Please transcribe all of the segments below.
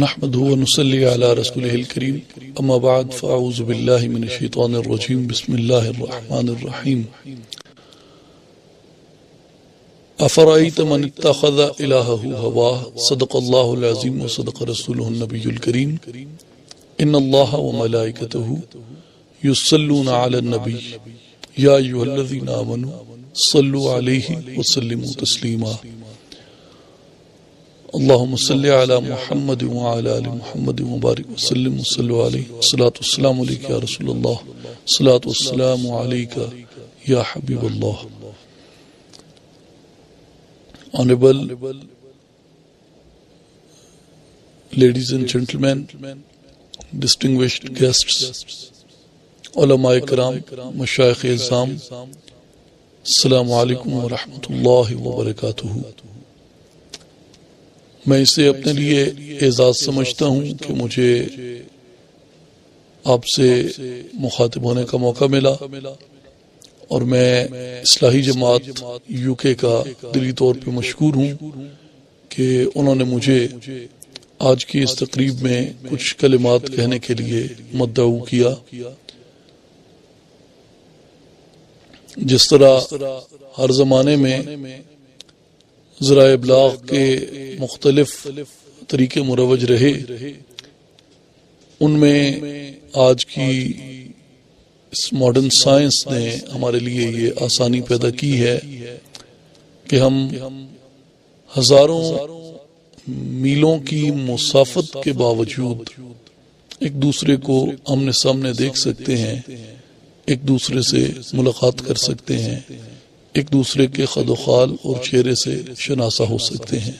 نحمده ونصلي على رسوله الكريم اما بعد فاعوذ بالله من الشيطان الرجيم بسم الله الرحمن الرحيم افرأيت من اتخذ الهه هواه صدق الله العظيم وصدق رسوله النبي الكريم ان الله وملائكته يصلون على النبي يا ايها الذين امنوا صلوا عليه وسلموا تسليما اللهم صل على محمد وعلى آل محمد وبارك وسلم وصلوا عليه الصلاة والسلام عليك يا رسول الله الصلاة والسلام عليك يا حبيب الله. Honorable ladies and gentlemen, distinguished guests, علماء کرام، مشائخ اعظام، السلام علیکم ورحمۃ اللہ وبرکاتہ. میں اسے اپنے لیے اعزاز سمجھتا ہوں کہ مجھے آپ سے مخاطب ہونے کا موقع ملا اور میں اصلاحی جماعت یو کے کا دلی طور پہ مشکور ہوں کہ انہوں نے مجھے آج کی اس تقریب میں کچھ کلمات کہنے کے لیے مدعو کیا. جس طرح ہر زمانے میں ذرائع ابلاغ کے مختلف طریقے مروج رہے، ان میں آج کی اس ماڈرن سائنس نے ہمارے لیے یہ آسانی پیدا کی ہے کہ ہم ہزاروں میلوں کی مسافت کے باوجود ایک دوسرے کو آمنے سامنے دیکھ سکتے ہیں، ایک دوسرے سے ملاقات کر سکتے ہیں، ایک دوسرے کے خد و خال اور چہرے سے شناسا ہو سکتے ہیں.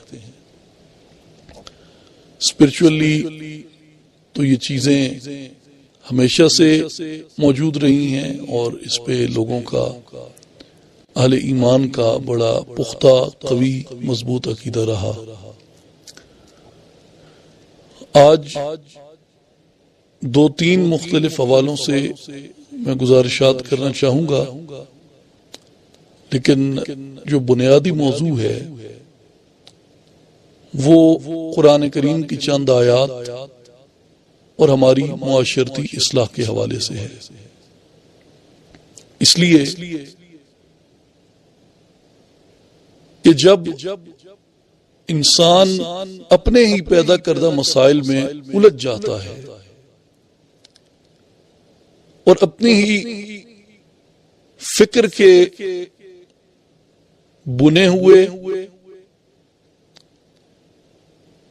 اسپرچولی تو یہ چیزیں ہمیشہ سے موجود رہی ہیں اور اس پہ لوگوں کا، اہل ایمان کا بڑا پختہ، قوی، مضبوط عقیدہ رہا. آج دو تین مختلف حوالوں سے میں گزارشات کرنا چاہوں گا، لیکن جو بنیادی موضوع ہے وہ قرآن کریم کی چند آیات اور ہماری معاشرتی اصلاح کے حوالے سے ہے. اس لیے کہ جب انسان اپنے ہی پیدا کردہ مسائل میں الجھ جاتا ہے اور اپنی ہی فکر کے بنے ہوئے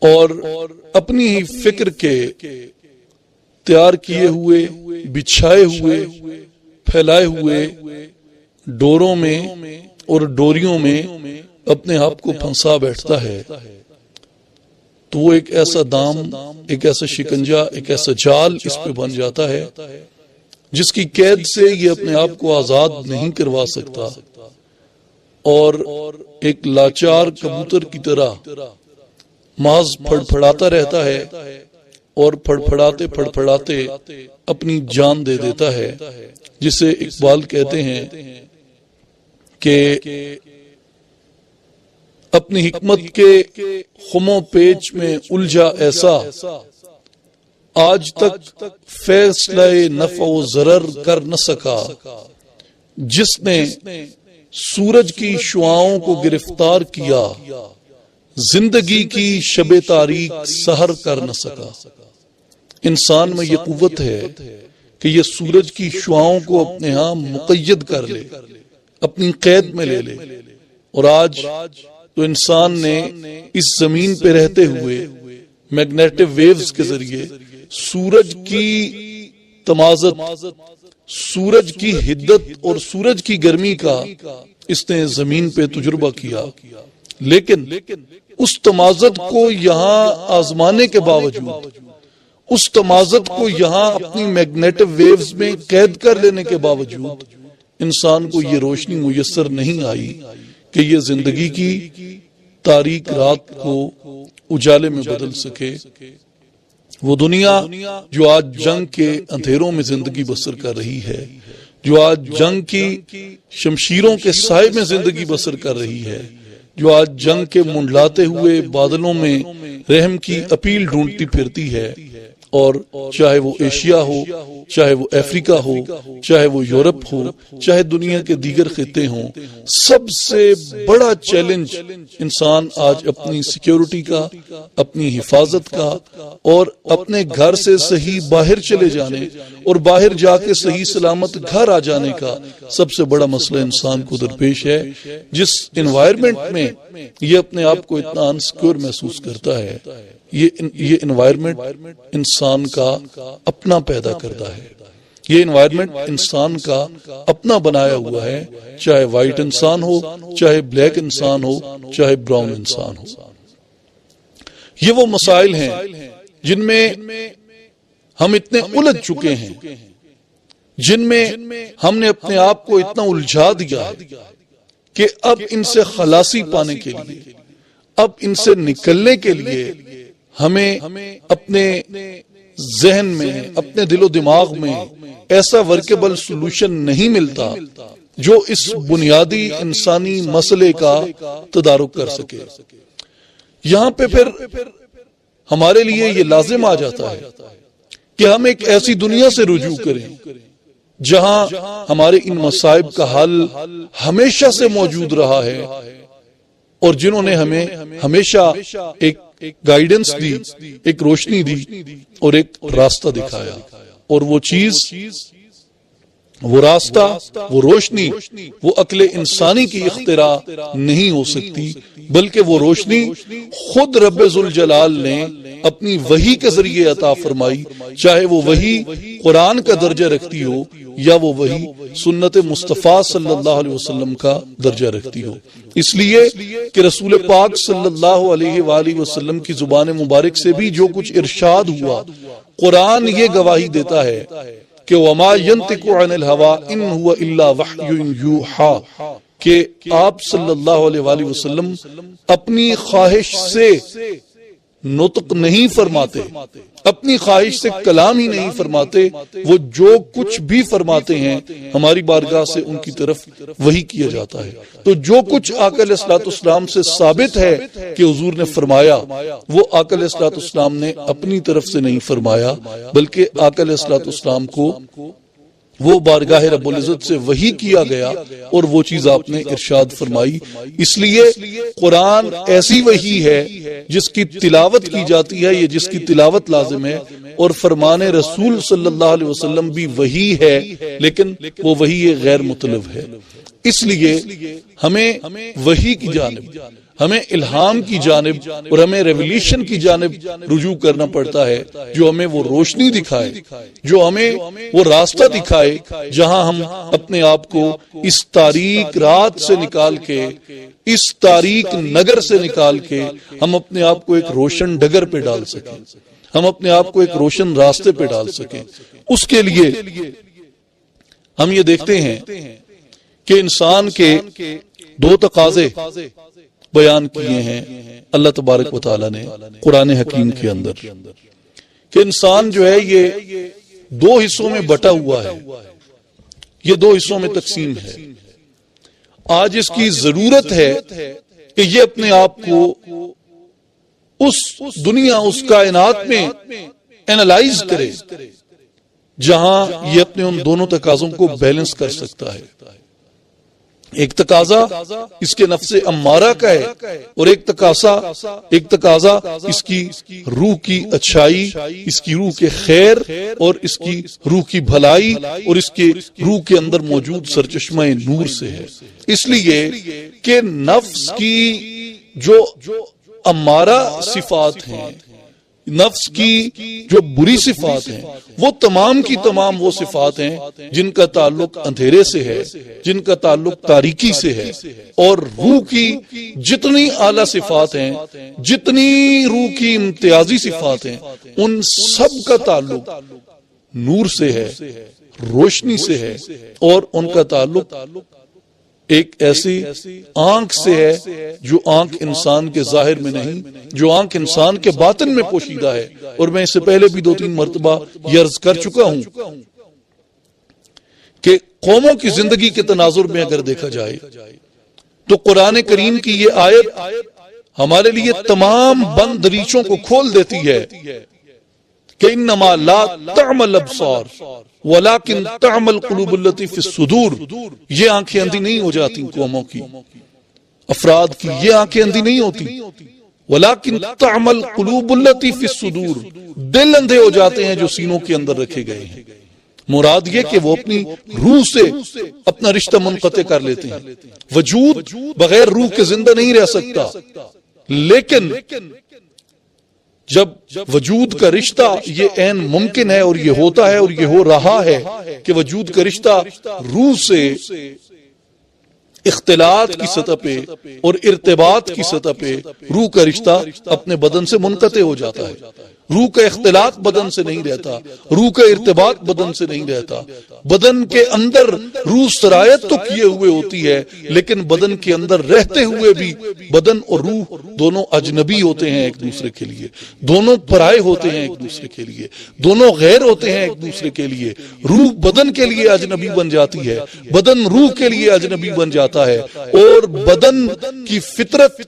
اور اپنی ہی فکر کے تیار کیے ہوئے، بچھائے ہوئے، پھیلائے ہوئے ڈوروں میں اور ڈوریوں میں اپنے آپ کو پھنسا بیٹھتا ہے، تو وہ ایک ایسا دام، ایک ایسا شکنجہ، ایک ایسا جال اس پہ بن جاتا ہے جس کی قید سے یہ اپنے آپ کو آزاد نہیں کروا سکتا اور ایک لاچار کبوتر کی طرح محض پھڑپھڑاتا رہتا ہے اور پھڑپھڑاتے اپنی جان دے دیتا ہے، جسے اقبال کہتے ہیں کہ اپنی حکمت کے خم و پیچ میں الجھا ایسا، آج تک فیصلہ نفع و ضرر کر نہ سکا، جس نے سورج کی شعاؤں کو گرفتار کیا، زندگی کی شب تاریک سحر کر نہ سکا. انسان میں یہ قوت ہے کہ یہ سورج کی شعاؤں کو اپنے ہاں مقید کر لے، اپنی قید میں لے لے. اور آج تو انسان نے اس زمین پہ رہتے ہوئے میگنیٹو ویوز کے ذریعے سورج کی تمازت، سورج کی حدت اور سورج کی گرمی کا اس نے زمین پہ تجربہ کیا، لیکن اس تمازت کو یہاں آزمانے کے باوجود، اس تمازت کو یہاں اپنی میگنیٹو ویوز میں قید کر لینے کے باوجود انسان کو یہ روشنی میسر نہیں آئی کہ یہ زندگی کی تاریک رات کو اجالے میں بدل سکے. وہ دنیا جو آج جنگ کے اندھیروں میں زندگی بسر کر رہی ہے، جو آج جنگ کی شمشیروں کے سائے میں زندگی بسر کر رہی ہے، جو آج جنگ کے منڈلاتے ہوئے بادلوں میں رحم کی اپیل ڈھونڈتی پھرتی ہے، اور چاہے وہ ایشیا ہو، چاہے وہ افریقہ ہو، چاہے وہ یورپ ہو، چاہے دنیا کے دیگر خطے ہوں، سب سے بڑا چیلنج انسان آج اپنی سیکیورٹی کا، اپنی حفاظت کا، اور اپنے گھر سے صحیح باہر چلے جانے اور باہر جا کے صحیح سلامت گھر آ جانے کا سب سے بڑا مسئلہ انسان کو درپیش ہے۔ جس انوائرمنٹ میں یہ اپنے آپ کو اتنا انسیکیور محسوس کرتا ہے، یہ انوائرمنٹ انسان کا اپنا پیدا کرتا ہے، یہ انوائرمنٹ انسان کا اپنا بنایا ہوا ہے، چاہے وائٹ انسان ہو، چاہے بلیک انسان ہو، چاہے براؤن انسان ہو۔ یہ وہ مسائل ہیں جن میں ہم اتنے الجھ چکے ہیں، جن میں ہم نے اپنے آپ کو اتنا الجھا دیا ہے کہ اب ان سے خلاصی پانے کے لیے، اب ان سے نکلنے کے لیے ہمیں اپنے ذہن میں، اپنے دل و دماغ میں ایسا ورکیبل سولوشن نہیں ملتا جو اس بنیادی انسانی مسئلے کا تدارک کر سکے۔ یہاں پہ پھر ہمارے لیے یہ لازم آ جاتا ہے کہ ہم ایک ایسی دنیا سے رجوع کریں جہاں ہمارے ان مصائب کا حل ہمیشہ سے موجود رہا ہے، اور جنہوں نے ہمیں ہمیشہ ایک گائیڈنس دی، ایک روشنی دی اور ایک راستہ دکھایا، اور وہ چیز، وہ راستہ، وہ روشنی، وہ عقل انسانی کی اختراع نہیں ہو سکتی، بلکہ وہ روشنی خود رب ذوالجلال نے اپنی وحی کے ذریعے عطا فرمائی، چاہے وہ وحی قرآن کا درجہ رکھتی ہو یا وہ وحی سنت مصطفیٰ صلی اللہ علیہ وسلم کا درجہ رکھتی ہو۔ اس لیے کہ رسول پاک صلی اللہ علیہ وآلہ وسلم کی زبان مبارک سے بھی جو کچھ ارشاد ہوا، قرآن یہ گواہی دیتا ہے کہ وَمَا يَنْتِقُ عَنِ الْهَوَىٰ إِنْ هُوَ إِلَّا وَحْيٌ يُوحَىٰ، کہ آپ صلی اللہ علیہ وآلہ وسلم اپنی خواہش سے نطق نہیں فرماتے، اپنی خواہش سے کلام ہی نہیں فرماتے، وہ جو کچھ بھی فرماتے ہیں ہماری بارگاہ سے ان کی طرف وحی کیا جاتا ہے۔ تو جو کچھ آقا علیہ الصلوۃ والسلام سے ثابت ہے کہ حضور نے فرمایا، وہ آقا علیہ الصلوۃ والسلام نے اپنی طرف سے نہیں فرمایا، بلکہ آقا علیہ الصلوۃ والسلام کو وہ بارگاہ رب العزت سے وحی کیا گیا اور وہ چیز آپ نے ارشاد فرمائی۔ اس لیے قرآن ایسی وحی ہے جس کی تلاوت کی جاتی ہے، یہ جس کی تلاوت لازم ہے، اور فرمان رسول صلی اللہ علیہ وسلم بھی وحی ہے، لیکن وہ وحی غیر مطلب ہے۔ اس لیے ہمیں وحی کی جانب، ہمیں الہام کی جانب اور ہمیں ریولیشن کی جانب رجوع کرنا پڑتا ہے، جو ہمیں وہ روشنی دکھائے، جو ہمیں وہ راستہ دکھائے، جہاں ہم اپنے آپ کو اس تاریک رات سے نکال کے، اس تاریک نگر سے نکال کے ہم اپنے آپ کو ایک روشن ڈگر پہ ڈال سکیں، ہم اپنے آپ کو ایک روشن راستے پہ ڈال سکیں۔ اس کے لیے ہم یہ دیکھتے ہیں کہ انسان کے دو تقاضے بیان کیے ہیں اللہ تبارک و تعالیٰ نے قرآن حکیم کے اندر، کہ انسان جو ہے یہ دو حصوں میں بٹا ہوا ہے، یہ دو حصوں میں تقسیم ہے۔ آج اس کی ضرورت ہے کہ یہ اپنے آپ کو اس دنیا، اس کائنات میں اینالائز کرے جہاں یہ اپنے ان دونوں تقاضوں کو بیلنس کر سکتا ہے۔ ایک تقاضا اس کے نفس امارہ کا ہے، اور ایک تقاضا اس کی روح کی اچھائی، اس کی روح کے خیر اور اس کی روح کی بھلائی اور اس کے روح کے اندر موجود سرچشمہ نور سے ہے۔ اس لیے کہ نفس کی جو امارہ صفات ہیں، نفس کی جو بری صفات ہیں، وہ تمام کی تمام وہ صفات ہیں جن کا تعلق اندھیرے سے ہے، جن کا تعلق تاریکی سے ہے، اور روح کی جتنی اعلیٰ صفات ہیں، جتنی روح کی امتیازی صفات ہیں، ان سب کا تعلق نور سے ہے، روشنی سے ہے، اور ان کا تعلق ایک ایسی آنکھ سے ہے جو آنکھ انسان کے ظاہر میں نہیں، جو آنکھ انسان کے باطن میں پوشیدہ ہے۔ اور میں اس سے پہلے بھی 2-3 مرتبہ یہ عرض کر چکا ہوں کہ قوموں کی زندگی کے تناظر میں اگر دیکھا جائے تو قرآن کریم کی یہ آیت ہمارے لیے تمام بند دریچوں کو کھول دیتی ہے کہ انما لا تعمى الابصار ولكن تعمى القلوب التي في الصدور. یہ آنکھیں اندھی نہیں ہو جاتی قوموں کی، افراد کی یہ آنکھیں اندھی نہیں ہوتی، ولكن تعمى القلوب التي في الصدور، دل اندھے ہو جاتے ہیں جو سینوں کے اندر رکھے گئے ہیں. مراد یہ کہ وہ اپنی روح سے اپنا رشتہ منقطع کر لیتے ہیں. وجود بغیر روح کے زندہ نہیں رہ سکتا، لیکن جب وجود کا رشتہ یہ عین ممکن ہے اور یہ ہوتا ہے اور یہ ہو رہا ہے کہ وجود کا رشتہ روح سے اختلاط کی سطح پہ اور ارتباط کی سطح پہ روح کا رشتہ اپنے بدن سے منقطع ہو جاتا ہے. روح کا اختلاط بدن سے نہیں رہتا، روح کا ارتباط بدن سے نہیں رہتا. بدن کے اندر روح سرایت تو کیے ہوئے ہوتی ہے، لیکن بدن کے اندر رہتے ہوئے بھی بدن اور روح دونوں اجنبی ہوتے ہیں ایک دوسرے کے لیے، دونوں پرائے ہوتے ہیں ایک دوسرے کے لیے، دونوں غیر ہوتے ہیں ایک دوسرے کے لیے. روح بدن کے لیے اجنبی بن جاتی ہے، بدن روح کے لیے اجنبی بن جاتا ہے، اور بدن کی فطرت،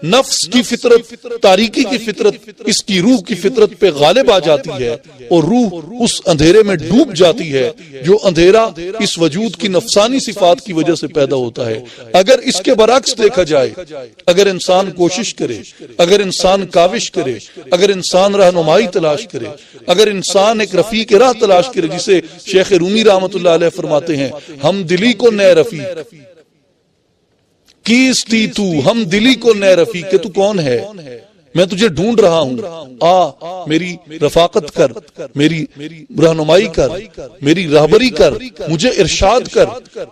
نفس کی فطرت، تاریکی کی فطرت اس کی روح کی فطرت پہ غالب آ جاتی ہے، اور روح اس اندھیرے میں ڈوب جاتی ہے جو اندھیرا اس وجود کی نفسانی صفات کی وجہ سے پیدا ہوتا ہے. اگر اس کے برعکس دیکھا جائے، اگر انسان کوشش کرے، اگر انسان کاوش کرے، اگر انسان رہنمائی تلاش کرے، اگر انسان ایک رفیق راہ تلاش کرے، جسے شیخ رومی رحمۃ اللہ علیہ فرماتے ہیں ہم دلی کو نئے رفیق کیستی تو، ہم دلی کو نئے رفیق، کہ تو کون ہے، میں تجھے ڈھونڈ رہا ہوں، آ میری رفاقت کر، میری رہنمائی کر، میری رہبری کر، مجھے ارشاد کر.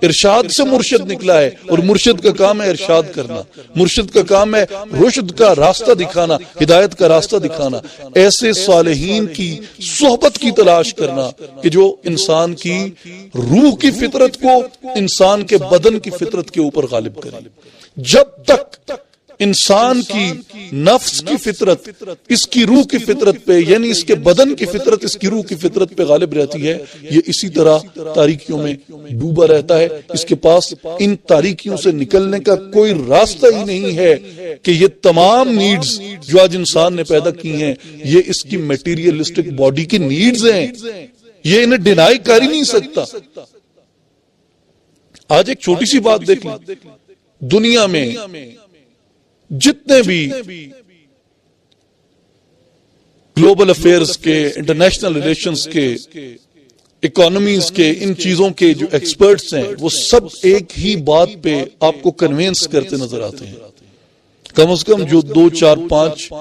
ارشاد سے مرشد نکلا ہے، اور مرشد کا کام ہے ارشاد کرنا، مرشد کا کام ہے رشد کا راستہ دکھانا، ہدایت کا راستہ دکھانا. ایسے صالحین کی صحبت کی تلاش کرنا کہ جو انسان کی روح کی فطرت کو انسان کے بدن کی فطرت کے اوپر غالب کرے. جب تک انسان کی نفس کی فطرت اس کی روح کی فطرت پہ، یعنی اس کے بدن کی فطرت اس کی روح کی فطرت پہ غالب رہتی ہے، یہ اسی طرح تاریکیوں میں ڈوبا رہتا ہے. اس کے پاس ان تاریکیوں سے نکلنے کا کوئی راستہ ہی نہیں ہے کہ یہ تمام نیڈز جو آج انسان نے پیدا کی ہیں یہ اس کی میٹیریلسٹک باڈی کی نیڈز ہیں، یہ انہیں ڈینائی کر ہی نہیں سکتا. آج ایک چھوٹی سی بات دیکھ لیں، دنیا میں جتنے بھی گلوبل افیئرز کے، انٹرنیشنل ریلیشنز کے، اکانومیز کے، ان چیزوں کے جو ایکسپرٹس ہیں وہ سب ایک ہی بات پہ آپ کو کنوینس کرتے نظر آتے ہیں. کم از کم جو 2 4 5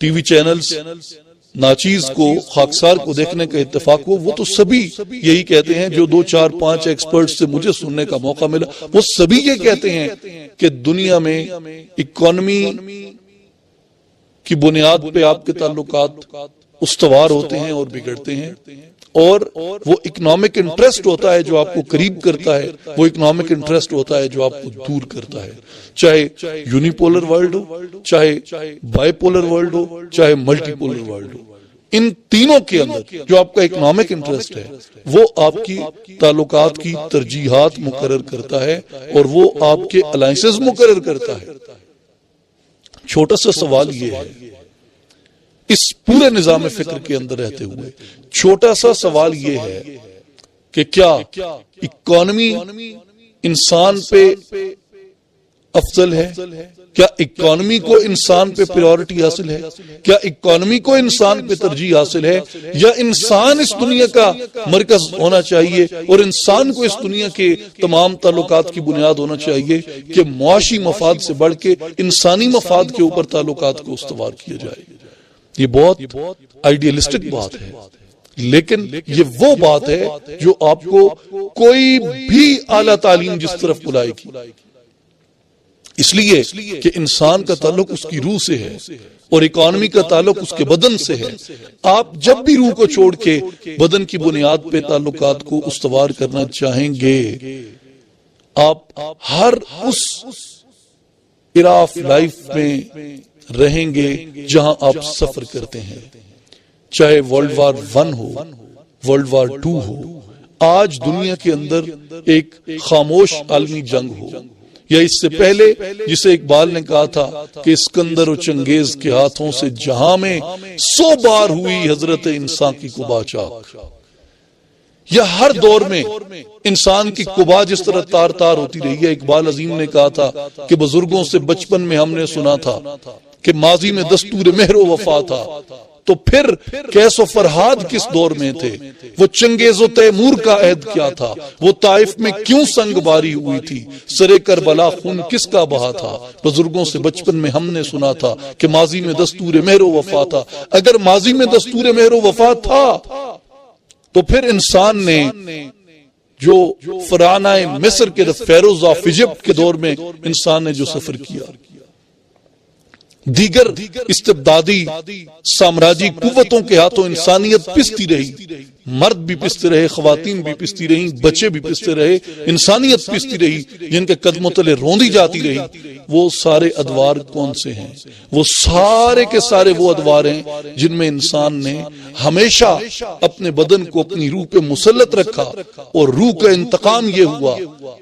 ٹی وی چینلز ناچیز کو، خاکسار کو دیکھنے کا اتفاق ہو، وہ تو سبھی یہی کہتے ہیں. جو 2 4 5 ایکسپرٹ سے مجھے سننے کا موقع ملا وہ سبھی یہ کہتے ہیں کہ دنیا میں اکانومی کی بنیاد پہ آپ کے تعلقات استوار ہوتے ہیں اور بگڑتے ہیں، اور وہ اکنامک انٹرسٹ ہوتا ہے جو آپ کو قریب کرتا ہے، وہ اکنامک انٹرسٹ ہوتا ہے جو آپ کو دور کرتا ہے. چاہے یونیپولر ورلڈ ہو، چاہے بائی پولر ورلڈ ہو، چاہے ملٹی پولر ورلڈ ہو، ان تینوں کے اندر جو آپ کا اکنامک انٹرسٹ ہے وہ آپ کی تعلقات کی ترجیحات مقرر کرتا ہے اور وہ آپ کے الائنسز مقرر کرتا ہے. چھوٹا سا سوال یہ ہے اس پورے نظام فکر کے اندر رہتے ہوئے، چھوٹا سا سوال یہ ہے کہ کیا اکانومی انسان پہ افضل ہے؟ کیا اکانومی کو انسان پہ پریورٹی حاصل ہے؟ کیا اکانومی کو انسان پہ ترجیح حاصل ہے؟ یا انسان اس دنیا کا مرکز ہونا چاہیے اور انسان کو اس دنیا کے تمام تعلقات کی بنیاد ہونا چاہیے کہ معاشی مفاد سے بڑھ کے انسانی مفاد کے اوپر تعلقات کو استوار کیا جائے؟ یہ بہت آئیڈیلسٹک بات ہے، لیکن یہ وہ بات ہے جو آپ کو کوئی بھی اعلیٰ تعلیم جس طرف بلائے گی. اس لیے کہ انسان کا تعلق اس کی روح سے ہے اور اکانومی کا تعلق اس کے بدن سے ہے. آپ جب بھی روح کو چھوڑ کے بدن کی بنیاد پہ تعلقات کو استوار کرنا چاہیں گے، آپ ہر اس ایرا آف لائف میں رہیں گے جہاں آپ سفر کرتے ہیں، چاہے ورلڈ وار 1 ہو، ورلڈ وار 2 ہو. آج دنیا کے اندر ایک خاموش عالمی جنگ ہو یا اس سے پہلے جسے اقبال نے کہا تھا کہ اسکندر و چنگیز کے ہاتھوں سے جہاں میں 100 بار ہوئی حضرت انسان کی قبا چاک. یا ہر دور میں انسان کی قبا جس طرح تار تار ہوتی رہی ہے. اقبال عظیم نے کہا تھا کہ بزرگوں سے بچپن میں ہم نے سنا تھا کہ ماضی میں دستور مہر و وفا تھا، تو پھر کیس و فرہاد کس دور میں تھے؟ وہ چنگیز و تیمور کا عہد کیا تھا؟ وہ طائف میں کیوں سنگ باری ہوئی تھی؟ سرے کربلا خون کس کا بہا تھا؟ بزرگوں سے بچپن میں ہم نے سنا تھا کہ ماضی میں دستور مہر و وفا تھا. اگر ماضی میں دستور مہر و وفا تھا تو پھر انسان نے جو فرعونہ مصر کے فیروز آف ایجپٹ کے دور میں انسان نے جو سفر کیا، دیگر استبدادی سامراجی قوتوں کے ہاتھوں انسانیت پستی رہی، مرد بھی پستے رہے، خواتین بھی پستی رہی، بچے بھی پستے رہے، انسانیت پستی رہی، جن کے قدموں تلے روندی جاتی رہی. وہ سارے ادوار کون سے ہیں؟ وہ سارے کے سارے وہ ادوار ہیں جن میں انسان نے ہمیشہ اپنے بدن کو اپنی روح پہ مسلط رکھا، اور روح کا انتقام یہ ہوا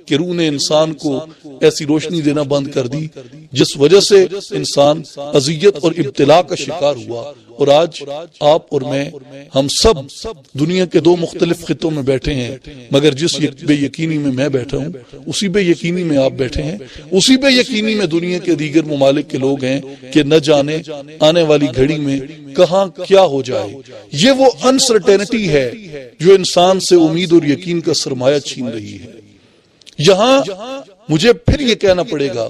کہ روح نے انسان کو ایسی روشنی دینا بند کر دی جس وجہ سے انسان اذیت اور ابتلا کا شکار ہوا. اور آج آپ اور میں، ہم سب دنیا کے 2 مختلف خطوں میں بیٹھے ہیں، مگر جس بے یقینی میں میں بیٹھا ہوں اسی بے یقینی میں آپ بیٹھے ہیں، اسی بے یقینی میں دنیا کے دیگر ممالک کے لوگ ہیں کہ نہ جانے آنے والی گھڑی میں کہاں کیا ہو جائے. یہ وہ انسرٹینٹی ہے جو انسان سے امید اور یقین کا سرمایہ چھین رہی ہے. یہاں مجھے پھر یہ کہنا پڑے گا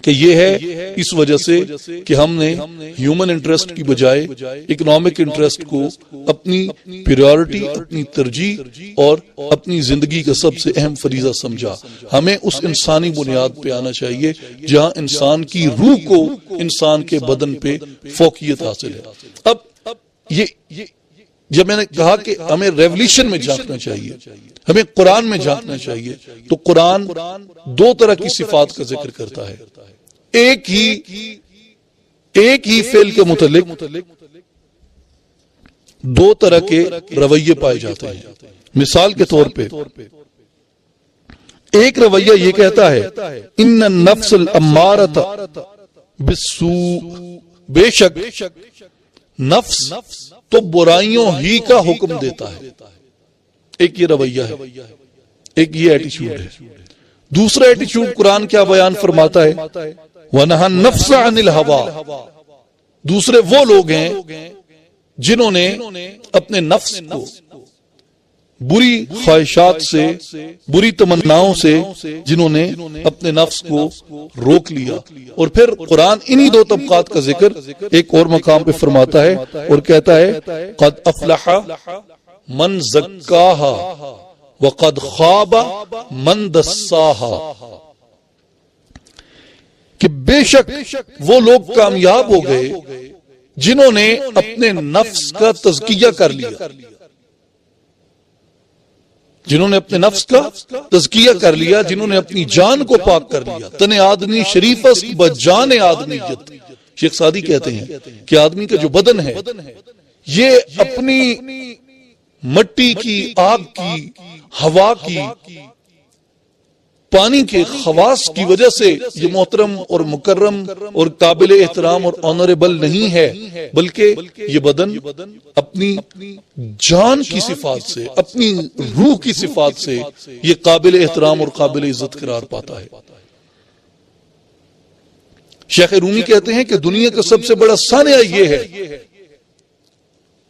کہ یہ ہے اس وجہ سے کہ ہم نے ہیومن انٹرسٹ کی بجائے اکنامک انٹرسٹ کو اپنی پریورٹی، اپنی ترجیح اور اپنی زندگی کا سب سے اہم فریضہ سمجھا. ہمیں اس انسانی بنیاد پہ آنا چاہیے جہاں انسان کی روح کو انسان کے بدن پہ فوقیت حاصل ہے. اب یہ جب میں نے کہا کہ ہمیں ریولیوشن میں جھانکنا چاہیے، ہمیں قرآن میں جھانکنا چاہیے، تو قرآن 2 طرح کی صفات کا ذکر کرتا ہے. ایک ہی فعل کے متعلق 2 طرح کے رویے پائے جاتے ہیں. مثال کے طور پہ ایک رویہ یہ کہتا ہے ان النفس الامارۃ بالسوء، بے شک نفس تو برائیوں ہی کا حکم دیتا ہے. ایک یہ رویہ ہے، ایک یہ ایٹیچیوڈ ہے. دوسرا ایٹیچیوڈ قرآن کیا بیان فرماتا ہے؟ وَنَهَا النَّفْسَ عَنِ الْهَوَىٰ. دوسرے وہ لوگ ہیں جنہوں نے اپنے نفس کو بری خواہشات سے، بری تمناؤں سے، جنہوں نے اپنے نفس کو روک لیا. اور پھر قرآن انہی 2 طبقات کا ذکر ایک اور مقام پہ فرماتا ہے اور کہتا ہے قد افلح من زکاہا وقد خاب من دساہا، کہ بے شک وہ لوگ کامیاب ہو گئے جنہوں نے اپنے نفس کا تزکیہ کر لیا، جنہوں نے اپنے نفس کا تزکیہ کر لیا، جنہوں نے اپنی جان کو پاک کر لیا. تن آدمی شریف است بجان آدمیت. شیخ سعدی کہتے ہیں کہ آدمی کا جو بدن ہے یہ اپنی مٹی کی، آگ کی، ہوا کی، پانی کے خواص کی وجہ سے یہ محترم اور مکرم اور قابل احترام اور آنریبل نہیں ہے، بلکہ یہ بدن اپنی جان کی صفات سے، اپنی روح کی صفات سے یہ قابل احترام اور قابل عزت قرار پاتا ہے. شیخ رومی کہتے ہیں کہ دنیا کا سب سے بڑا صانع یہ ہے.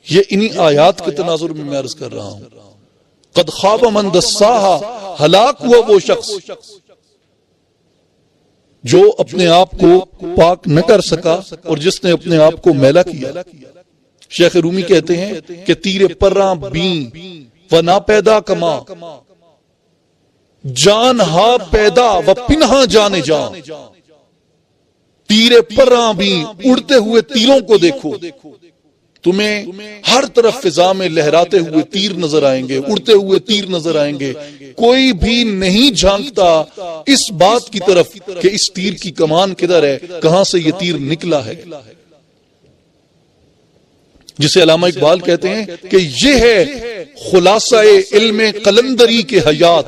یہ انہی آیات کے تناظر میں میں عرض کر رہا ہوں. قد خواب من دساہا، ہلاک ہوا وہ شخص جو اپنے آپ کو پاک نہ کر سکا اور جس نے اپنے آپ کو میلا کیا. شیخ رومی کہتے ہیں کہ تیر پراں بین و نا پیدا کما، جان ہا پیدا و پنہا جانے جان. تیر پراں بین، اڑتے ہوئے تیروں کو دیکھو، تمہیں ہر طرف فضا میں لہراتے ہوئے تیر نظر آئیں گے، اڑتے ہوئے تیر نظر آئیں گے. کوئی بھی نہیں جھانکتا اس بات کی طرف کہ اس تیر کی کمان کدھر ہے، کہاں سے یہ تیر نکلا ہے. جسے علامہ اقبال کہتے ہیں کہ یہ ہے خلاصہ علم قلندری کے حیات،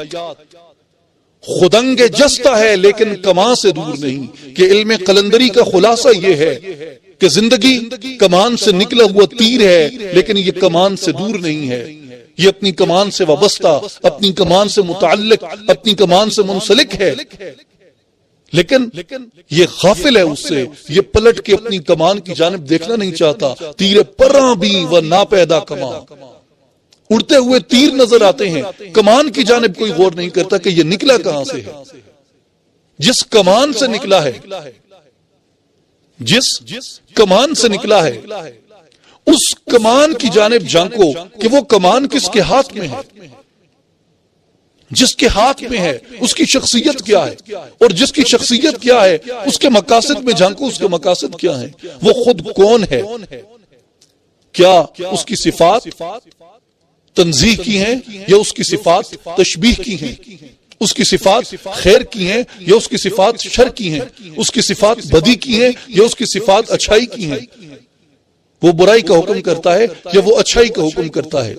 خدنگ جستہ ہے لیکن کمان سے دور نہیں، کہ علم قلندری کا خلاصہ یہ ہے کہ زندگی کمان سے نکلا ہوا تیر ہے، لیکن یہ کمان سے دور نہیں ہے، یہ اپنی کمان سے وابستہ، اپنی کمان سے متعلق، اپنی کمان سے منسلک ہے، لیکن یہ غافل ہے اس سے، یہ پلٹ کے اپنی کمان کی جانب دیکھنا نہیں چاہتا۔ تیر پراں بھی و ناپیدا کمان، اڑتے ہوئے تیر نظر آتے ہیں، کمان کی جانب کوئی غور نہیں کرتا کہ یہ نکلا کہاں سے ہے۔ جس کمان سے نکلا ہے، جس کمان سے نکلا ہے، اس کمان کی جانب جھانکو کہ وہ کمان کس کے ہاتھ میں ہے، جس کے ہاتھ میں ہے اس کی شخصیت کیا ہے، اور جس کی شخصیت کیا ہے اس کے مقاصد میں جھانکو، اس کے مقاصد کیا ہیں، وہ خود کون ہے، کیا اس کی صفات تنزیہ کی ہیں یا اس کی صفات تشبیہ کی ہیں، اس کی صفات خیر کی ہیں یا اس کی صفات شر کی ہیں، اس کی صفات بدی کی ہیں یا اس کی صفات اچھائی کی ہیں، وہ برائی کا حکم کرتا ہے یا وہ اچھائی کا حکم کرتا ہے،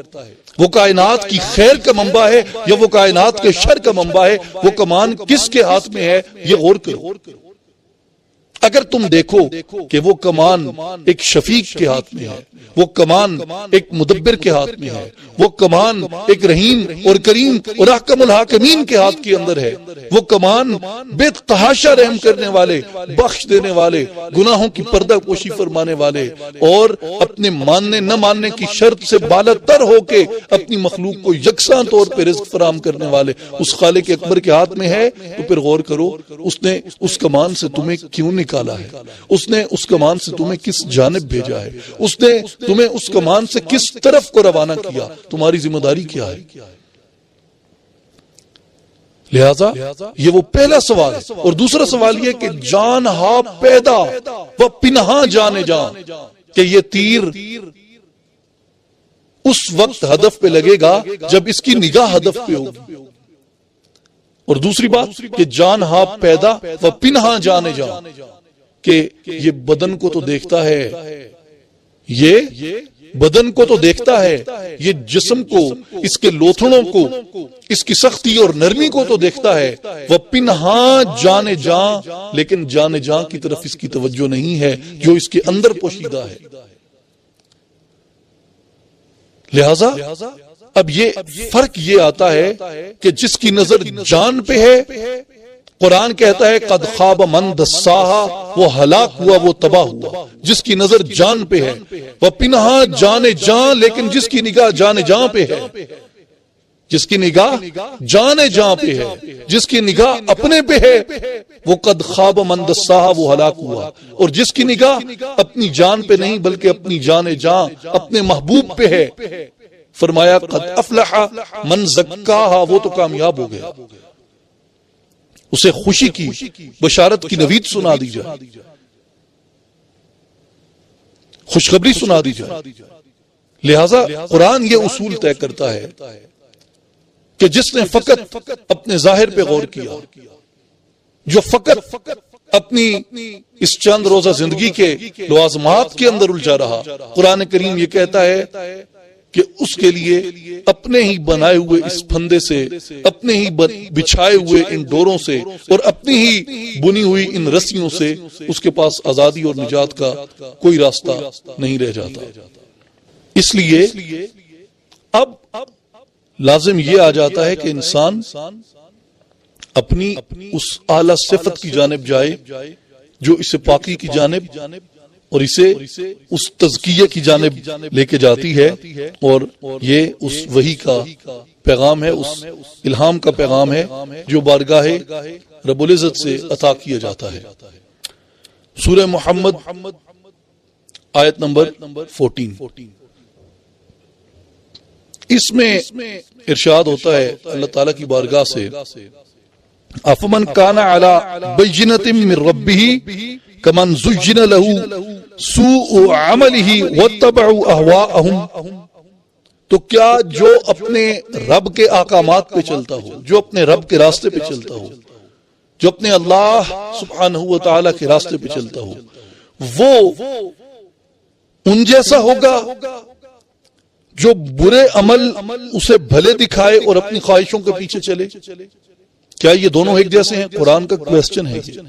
وہ کائنات کی خیر کا منبع ہے یا وہ کائنات کے شر کا منبع ہے، وہ کمان کس کے ہاتھ میں ہے، یہ غور کرو۔ اگر تم دیکھو کہ وہ کمان ایک شفیق کے ہاتھ میں ہے، وہ کمان ایک مدبر کے ہاتھ میں ہے، وہ کمان ایک رحیم اور کریم اور احکم الحاکمین کے ہاتھ کے اندر ہے، وہ کمان بے تحاشا رحم کرنے والے، بخش دینے والے، گناہوں کی پردہ پوشی فرمانے والے، اور اپنے ماننے نہ ماننے کی شرط سے بالاتر ہو کے اپنی مخلوق کو یکساں طور پہ رزق فراہم کرنے والے اس خالق اکبر کے ہاتھ میں ہے، تو پھر غور کرو اس نے اس کمان سے تمہیں کیوں نکالا ہے، اس نے اس کمان سے تمہیں کس جانب بھیجا ہے، اس نے تمہیں اس کمان سے کس طرف کو روانہ کیا، تمہاری ذمہ داری کیا ہے۔ لہذا یہ وہ پہلا سوال ہے، اور دوسرا سوال یہ کہ جان ہا پیدا و پنہاں جانے جان، کہ یہ تیر اس وقت ہدف پہ لگے گا جب اس کی نگاہ ہدف پہ ہوگی، اور دوسری بات کہ جان ہا پیدا و پنہاں جانے جان، کہ یہ بدن کو تو دیکھتا ہے، یہ بدن کو تو دیکھتا ہے، یہ جسم کو، اس کے لوتھڑوں کو، اس کی سختی اور نرمی کو تو دیکھتا ہے، وہ پنہاں جانے جان، لیکن جانے جان کی طرف اس کی توجہ نہیں ہے جو اس کے اندر پوشیدہ ہے۔ لہذا اب یہ فرق یہ آتا ہے کہ جس کی نظر جان پہ ہے، قرآن کہتا ہے قد خواب من دساہا، وہ ہلاک ہوا، وہ تباہ ہوا، جس کی نظر جان پہ ہے، وہ پنہاں جانے جان، لیکن جس کی نگاہ جانے جان پہ ہے، جس کی نگاہ جانے جان پہ ہے، جس کی نگاہ اپنے پہ ہے، وہ قد خواب من دساہا، وہ ہلاک ہوا، اور جس کی نگاہ اپنی جان پہ نہیں بلکہ اپنی جانے جان، اپنے محبوب پہ ہے، فرمایا قد افلح من زکاہا، وہ تو کامیاب ہو گیا، اسے خوشی کی بشارت کی نوید سنا دی جائے، خوشخبری سنا دی جائے۔ لہذا قرآن یہ اصول طے کرتا ہے کہ جس نے فقط اپنے ظاہر پہ غور کیا، جو فقط اپنی اس چند روزہ زندگی کے لوازمات کے اندر الجھا رہا، قرآن کریم یہ کہتا ہے کہ اس کے لیے اپنے ہی بنائے ہوئے اس پھندے سے، اپنے ہی بچھائے ہوئے ان ڈوروں سے، اور اپنی ہی بنی ہوئی ان رسیوں سے اس کے پاس آزادی اور نجات کا کوئی راستہ نہیں رہ جاتا۔ اس لیے اب لازم یہ آ جاتا ہے کہ انسان اپنی اس اعلیٰ صفت کی جانب جائے جو اسے پاکی کی جانب اور اسے اس تزکیہ کی جانب لے کے جاتی ہے، اور یہ اس وحی کا پیغام ہے، اس الہام کا پیغام ہے جو بارگاہ رب العزت سے عطا کیا جاتا ہے۔ سورہ محمد آیت نمبر 14، اس میں ارشاد ہوتا ہے اللہ تعالیٰ کی بارگاہ سے، افمن کان علی بینۃ من ربہ کمن زین لہ سوء عملہ واتبعوا اہواءہم، تو کیا جو اپنے رب کے احکامات پہ چلتا ہو، جو اپنے رب کے راستے پہ چلتا ہو، جو اپنے اللہ سبحانہ و تعالی کے راستے پہ چلتا ہو، وہ ان جیسا ہوگا جو برے عمل اسے بھلے دکھائے اور اپنی خواہشوں کے پیچھے چلے؟ کیا یہ دونوں ایک جیسے ہیں؟ قرآن کا کویسچن ہے یہ.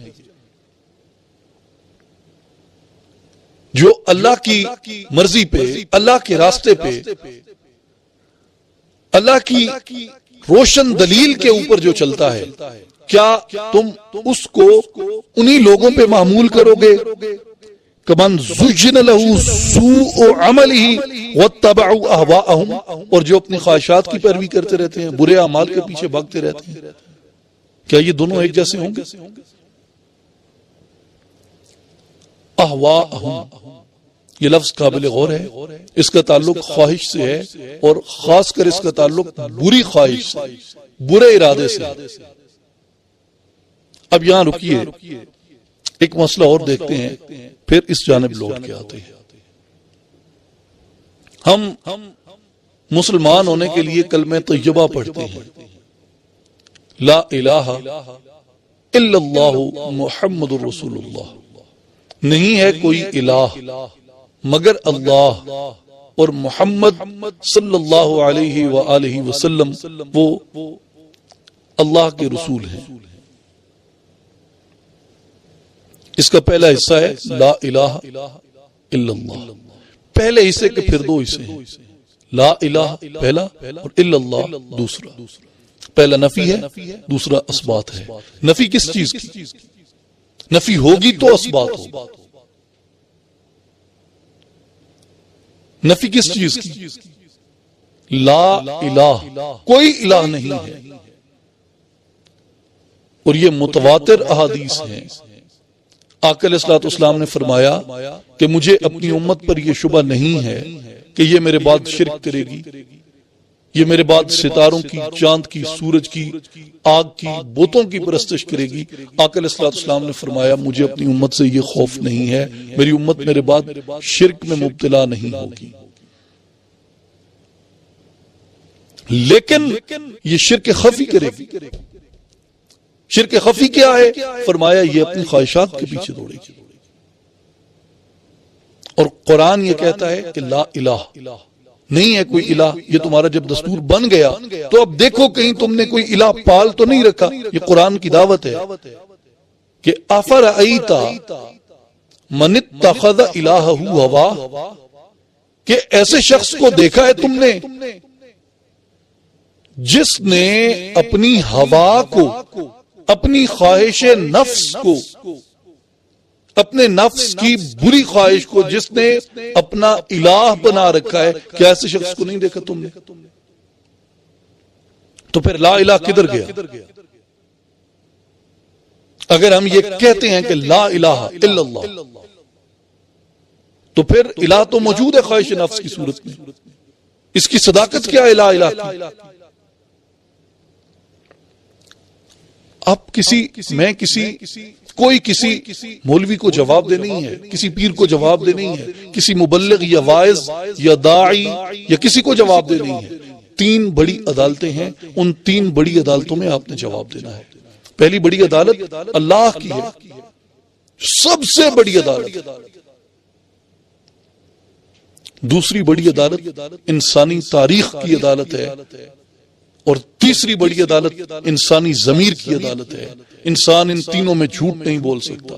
جو اللہ کی مرضی پہ، اللہ کے راستے پہ، اللہ کی روشن دلیل کے اوپر جو چلتا ہے، کیا تم اس کو انہی لوگوں پہ معمول کرو گے کمن زجن له سوء عمله واتبعوا اهواءهم، اور جو اپنی خواہشات کی پیروی کرتے رہتے ہیں، برے اعمال کے پیچھے بھاگتے رہتے ہیں؟ کیا یہ دونوں ایک جیسے ہوں گے؟ اہواءہم، یہ لفظ قابل غور ہے. اس کا تعلق خواہش سے ہے، اور خاص کر اس کا تعلق بری خواہش سے، برے ارادے سے. اب یہاں رکیے، ایک مسئلہ اور دیکھتے ہیں، پھر اس جانب لوٹ کے آتے ہیں. ہم مسلمان ہونے کے لیے کلمہ طیبہ پڑھتے ہیں، لا الہ الا اللہ محمد رسول اللہ. نہیں ہے کوئی الہ مگر اللہ، اور محمد صلی اللہ علیہ وآلہ وسلم وہ اللہ کے رسول ہیں. اس کا پہلا حصہ ہے لا الہ الا اللہ. پہلے حصے کے پھر دو حصے ہیں، لا الہ پہلا اور الا اللہ دوسرا. پہلا نفی ہے، دوسرا اثبات ہے. نفی کس چیز کی؟ نفی ہوگی تو اثبات ہوگا. نفی کس چیز کی؟ لا الہ، کوئی الہ نہیں ہے. اور یہ متواتر احادیث ہیں. آقا علیہ الصلوۃ والسلام نے فرمایا کہ مجھے اپنی امت پر یہ شبہ نہیں ہے کہ یہ میرے بعد شرک کرے گی، یہ میرے بعد ستاروں کی، چاند کی، سورج کی، آگ کی، بتوں کی پرستش کرے گی. آقا علیہ الصلوۃ والسلام نے فرمایا مجھے اپنی امت سے یہ خوف نہیں ہے، میری امت میرے بعد شرک میں مبتلا نہیں ہوگی. لیکن یہ شرک خفی کرے گی. شرک خفی کیا ہے؟ فرمایا یہ اپنی خواہشات کے پیچھے دوڑے گی. اور قرآن یہ کہتا ہے کہ لا الہ، نہیں ہے کوئی الہ. یہ تمہارا جب دستور بن گیا تو اب دیکھو کہیں تم نے کوئی الہ پال تو نہیں رکھا. یہ قرآن کی دعوت ہے کہ افرأیت من اتخذ الہہ ہواہ، کہ ایسے شخص کو دیکھا ہے تم نے جس نے اپنی ہوا کو، اپنی خواہش نفس کو، اپنے نفس کی بری خواہش کو جس نے اپنا الہ بنا رکھا ہے؟ کیا ایسے شخص کو نہیں دیکھا تم نے؟ تو پھر لا الہ کدھر گیا؟ اگر ہم یہ کہتے ہیں کہ لا الہ الا اللہ، تو پھر الہ تو موجود ہے خواہش نفس کی صورت میں. اس کی صداقت کیا ہے لا الہ کی؟ اب کوئی کسی مولوی کو جواب دے نہیں ہے، کسی پیر کو جواب دے نہیں ہے، کسی مبلغ یا واعظ یا داعی یا کسی کو جواب دے نہیں ہے. 3 بڑی عدالتیں ہیں، ان 3 بڑی عدالتوں میں آپ نے جواب دینا ہے. پہلی بڑی عدالت اللہ کی ہے، سب سے بڑی عدالت. دوسری بڑی عدالت انسانی تاریخ کی عدالت ہے، اور تیسری بڑی عدالت انسانی ضمیر کی عدالت ہے. انسان ان تینوں میں جھوٹ نہیں بول سکتا،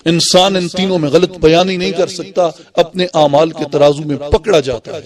انسان ان تینوں میں غلط بیانی نہیں کر سکتا، اپنے اعمال کے ترازو میں پکڑا جاتا ہے.